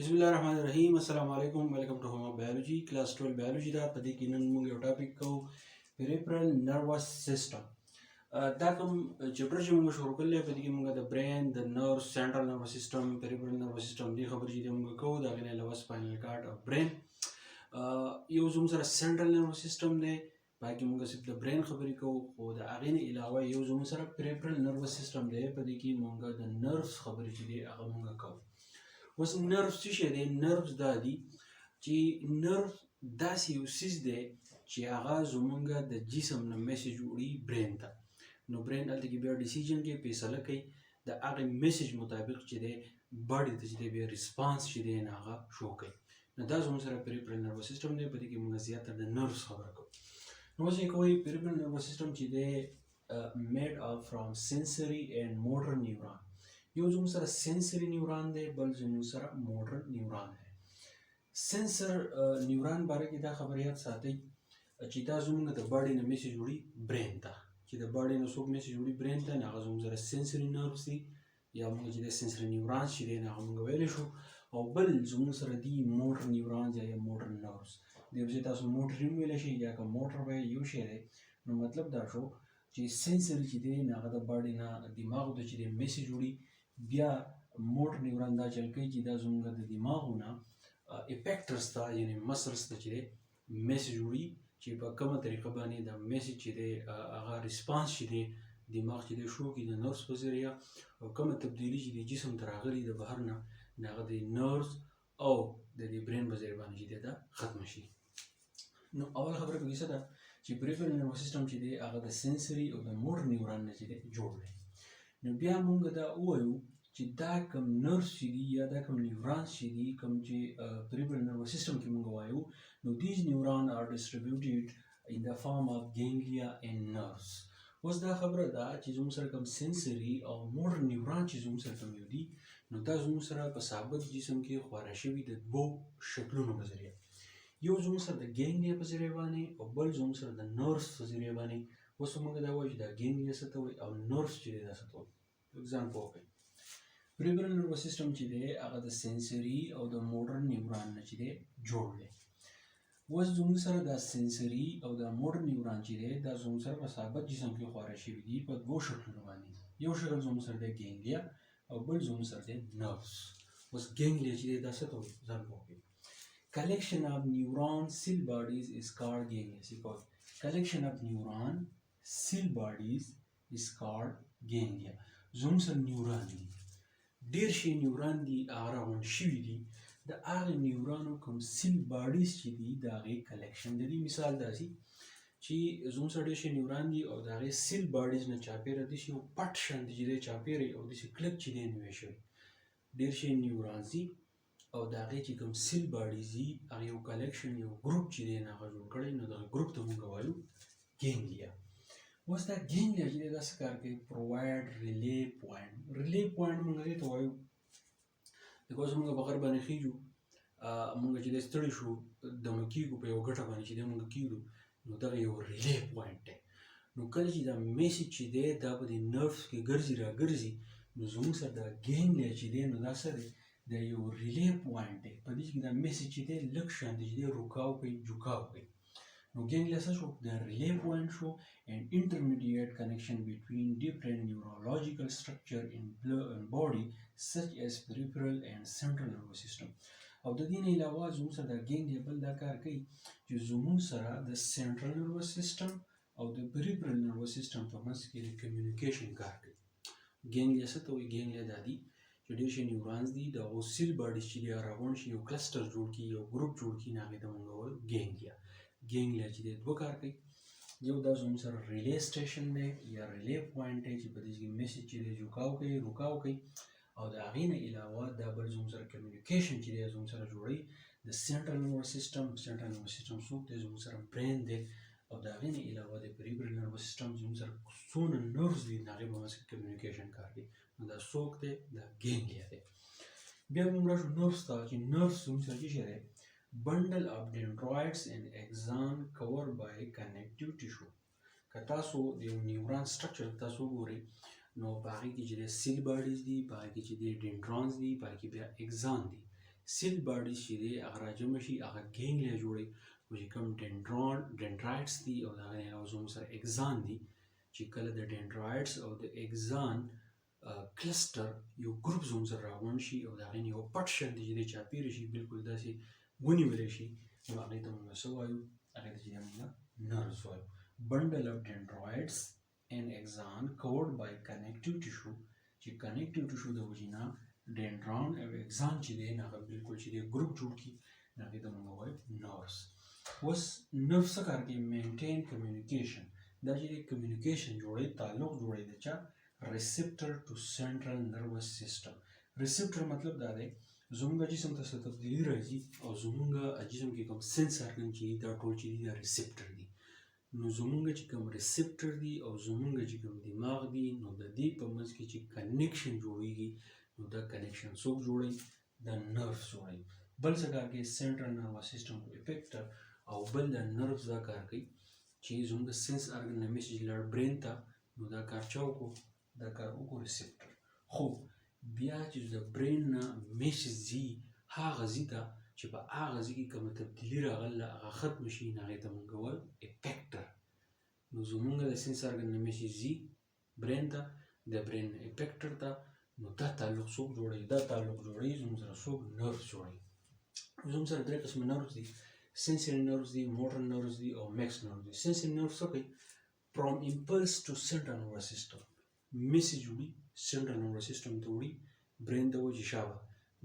बिस्मिल्लाहिर्रहमानिर्रहीम अस्सलाम वालेकुम welcome to home biology class 12 biology दा पदे کې نن موږ یو ټاپک کوو Peripheral Nervous System دا کوم چپټر چې موږ شروع کړل په دې کې موږ د برین د نرو سنټرل نروس سیستم Peripheral Nervous System دی خبرې چې موږ کوو دا غنه لوس سپاینل کارډ او برین یو زموږ سره سنټرل نروس سیستم دی باقي موږ صرف د برین خبرې کوو او د هغه نه علاوه یو زموږ سره Peripheral Nervous System دی په دې کې موږ د نروس خبرې چې دی هغه موږ کوو اوس نروس څه شی دی نروس دا دي چې نرو داسې یو څیز دی چې هغه زمونږ د جسم نه میسج وړي برین ته نو برین هلته کې بیا ډیسیژن کوي فیصله کوي د هغې میسج مطابق چې دی باډي ته چې دی بیا ریسپانس چې دی نه هغه شو کوي نو دا زموږ سره Peripheral Nervous System دی په دې کې موږ زیاتره د نروس خبره کوو نو اوس یې کوي Peripheral Nervous System چې دی made up from sensory and motor neuron یو زموږ سره سنسري نیوران دی بل زموږ سره موټر نیوران دی سنسر نیوران باره کې دا خبر یاد ساتئ چې دا زموږ د باډي نه میسج وړي برین ته چې د باډي نه څوک میسج وړي برین ته هغه زموږ سره سنسري نروس دی یا موږ چې د سنسري نیوران چې دی هغه موږ ویلی شو او بل زموږ سره دي موټر نیوران یا موټر نروس دی چې تاسو موټر هم ویلی شئ یا که موټر به یو شی دی نو مطلب دا شو چې سنسري چې دی هغه د باډي نه دماغ ته چې دی میسج وړي بیا موټر نیوران دا چل کوي چې دا زموږ د دماغونه افیکټرز ته یعنی مسلز ته چې دی میسج وړي چې په کومه طریقه باندې دا میسج چې دی هغه ریسپانس چې دی دماغ چې دی شو کړي د نروس په ذریعه او کومه تبدیلي چې د جسم ته راغلي د بهر نه هغه د نروس او د برین په ذریعه باندې چې دی دا ختمه شي نو اول خبره پکې څه ده چې Peripheral Nervous System چې دی هغه د سنسري او د موټر نیوران نه چې دی جوړ دی نو بیا موږ دا ووایو چې دا کوم نروس چې دي یا دا کوم نیورانس چې دي کوم چې Peripheral Nervous System کې موږ وایو نو these neurons are distributed in the form of ganglia and nerves اوس دا خبره ده چې زموږ سره کوم سنسري او موټر نیوران چې زموږ سره کوم یو دي نو دا زموږ سره په ثابت جسم کې خورا شوي د دوو شکلونو په ذریعه یو زموږ سره د ګینګلیا په ذریعه باندې او بل زموږ سره د نروس په ذریعه باندې اوس موږ دا وایو چې دا ګینګلیا څه ته وایي او نروس چې دی دا څه ته وایي example وکړئ Peripheral Nervous System چې دی هغه د سنسري او د موټر نیوران نه چې دی جوړ دی اوس زموږ سره دا سنسري او د موټر نیوران چې دی دا زموږ سره په ثابت جسم کې خورا شوي دي په دوو شکلونو باندې یو شکل زموږ سره دی ګینګلیا او بل زموږ سره دی نروس اوس ګینګلیا چې دی دا څه ته وایي ځان وکړئ collection of neuron cell bodies is called ganglia collection of neuron cell bodies is called ganglia زموږ سره نیوران دي ډېر شي نیوران دي هغه راغونډ شوي دي د هغې نیورانو کوم سیل باډیز چې دي د هغې کلیکشن د دې مثال داسې چې زموږ سره ډېر شي نیوران دي او د هغې سیل باډیز نه چاپېره داسې یو پټ شانتې چې دی چاپېره او داسې کلک چې دی نوی شوی ډېر شي نیورانز دي او د هغې چې کوم سیل باډیز دي هغه یو کلیکشن یو ګروپ چې دی نه هغه جوړ کړی نو دغه ګروپ ته موږ وایو ګینګلیا اوس دا ګینګلیا چې دی دا څه کار کوي پرووایډ ریلی پوینټ موږ دې ته وایو لکه اوس موږ په غر باندې خیږو موږ چې دی ستړي شو دمه کېږو په یو ګټه باندې چې دی موږ کېږو نو دغه یو ریلی پوینټ دی نو کله چې دا میسج چې دی دا په دې نروس کې ګرځي راګرځي نو زموږ سره دا ګینګلیا چې دی نو دا څه دی دا یو ریلی پوینټ دی په دې کې دا میسج چې دی لږ شانتې چې دی روکاو کوي جوکاو کوي نو ګینګلیا څه شو د ریلی پوینټ شو and intermediate connection between different neurological structure in body such as peripheral and central nervous system او د دې نه علاوه زموږ سره د ګینګلیا بل دا کار کوي چې زموږ سره د central nervous system او د peripheral nervous system په منځ کې د کمیونیکیشن کار کوي ګینګلیا څه ته وایي ګینګلیا دا دي چې ډېر شي نیورانز دي د هغو سیل باډیز چې دي راغونډ شي یو کلسټر جوړ کړي یو ګروپ جوړ کړي نو هغې ته موږ وایو ګینګلیا چې دی دوه کار کوي یو دا زموږ سره ریلی سټیشن دی یا ریلی پوینټ دی چې په دې کې میسج چې دی جوکاو کوي روکاو کوي او د هغې نه علاوه دا بل زموږ سره کمیونیکیشن چې دی زموږ سره جوړوي د سنټرل نروس سیسټم څوک دی زموږ سره برین دی او د هغې نه علاوه د Peripheral Nervous System زموږ سره څونه نروس دي د هغې په منځ کې کمیونیکیشن کار کوي نو دا څوک دی دا ګینګلیا دی بیا موږ راشو نروس ته چې نروس زموږ سره څه شی دی bundle of dendroids and axon covered by connective tissue که تاسو د یو نیوران سټرکچر تاسو وګورئ نو په هغې کې چې د سیل باډیز دي په هغې کې چې د ډینډرانز دي په هغې کې بیا اګزان دي سیل باډیز چې دی هغه راجمع شي هغه ګینګلیا جوړوي او چې کوم ډنډرایټس دي او د هغه نه علاوه زموږ سره اګزان دي چې کله د ډنډرایټس او د اګزان کلسټر یو ګروپ زموږ سره راغونډ شي او د هغې نه یو پټ شان دی چې دی چاپېره شي بالکل داسې ونیولی شي نو هغې ته موږ څه وایو هغې ته چې دی موږ نروس وایو bundle of dendrites and axon covered by connective tissue چې connective tissue د وجې نه ډنډران او اګزان چې دی هغه بالکل چې دی ګروپ جوړ کړي نو هغې ته موږ وایو نروس اوس نرو څه کار کوي مینټین کمیونیکیشن دا چې دی کمیونیکیشن جوړوي تعلق جوړوي د چا receptor to central nervous system receptor مطلب دا دی زمونږ جسم ته څه تبدیلي راځي او زمونږ جسم کې کوم سنس ارګن چې دي دا ټول چې دي دا ریسپټر دي نو زمونږ چې کوم ریسپټر دي او زمونږ چې کوم دماغ دي نو د دې په منځ کې چې کنیکشن جوړیږي نو دا کنیکشن څوک جوړوي دا نرف جوړوي بل څه کار کوي سنټرل نروس سیسټم افیکټر او بل د نرف دا کار کوي چې زموږ سنس ارګن نه میسج لاړ برین ته نو دا کار چا وکړو دا کار وکړو ریسپټر خو بیا چې د برین نه میسج ځي هغه ځي ته چې په هغه ځای کې کومه تبدیلي راغله هغه ختم شي نو هغې ته موږ وایو افیکټر نو زمونږ د سنس ارګن نه میسج ځي برین ته د برین نه افیکټر ته نو دا تعلق څوک جوړوي دا تعلق جوړوي زموږ سره څوک نروس جوړوي زموږ سره درې قسمه نروس دي sensory nerves دي motor nerves دي او mixed nerves دي sensory nerves څه کوي from impulse to central nervous system میسج وړي central nervous system ته وړي برین ته وایي چې شابه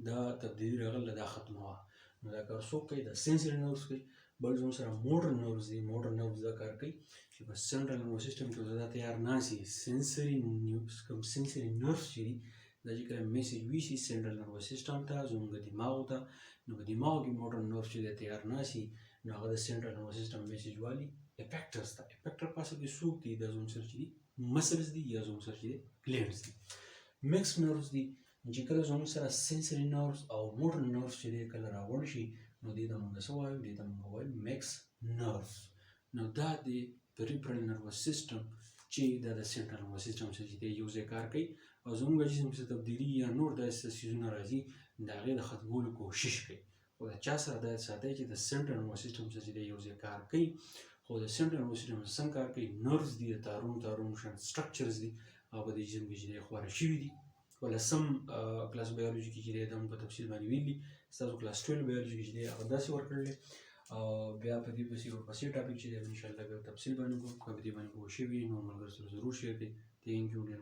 دا تبدیلي راغله دا ختموه نو دا کار څوک کوي دا sensory nerves کوي بل زموږ سره motor nerves دي motor nerves دا کار کوي چې په central nervous system کې دا تیار ناسي sensory nerves چې دي دا چې کله میسج وشي سنټرل نروس سیسټم ته زموږ دماغ ته نو په دماغ کې موټر نرو چې دی تیار ناسي نو هغه د سنټرل نروس سیسټم میسج والي افیکټرز ته افیکټر پاسه کې څوک دي دا زموږ سره چې دي مسلز دي یا زموږ سره چې دي ګلینډز دي میکس نروس دي چې کله زموږ سره سنسري نروس او موټر نروس چې دی کله راوړ شي نو دې ته موږ څه وایو دې ته موږ وایو میکس نروس نو دا د پریفرل نروس سیسټم چې دا د سنټرل نروس سیسټم سره چې دی یو ځای کار کوي او زموږ جسم کې تبدیلي یا نور داسې څیزونه راځي د هغې د ختمولو کوشش کوي خو د چا سره دا ساتئ چې د سنټرل نروس سیسټم سره چې دی یو ځای کار کوي خو د سنټرل نروس سیسټم څنګه کار کوي نروس دي د تارون شان سټرکچرز دي هغه په دې جسم کې چې دی خورا شوي دي ولسم کلاس بایولوژي کې چې دی دا هم په تفصیل باندې ویلي ستاسو کلاس 12 بایولوژي کې چې دی هغه داسې ورکړلی او بیا په دې پسې ورپسې ټاپک چې دی انشاءالله بیا تفصیل باندې کوم که په دې باندې پوه شوي نو ملګرو سره ضرور شیر کړئ تھینک یو ډېر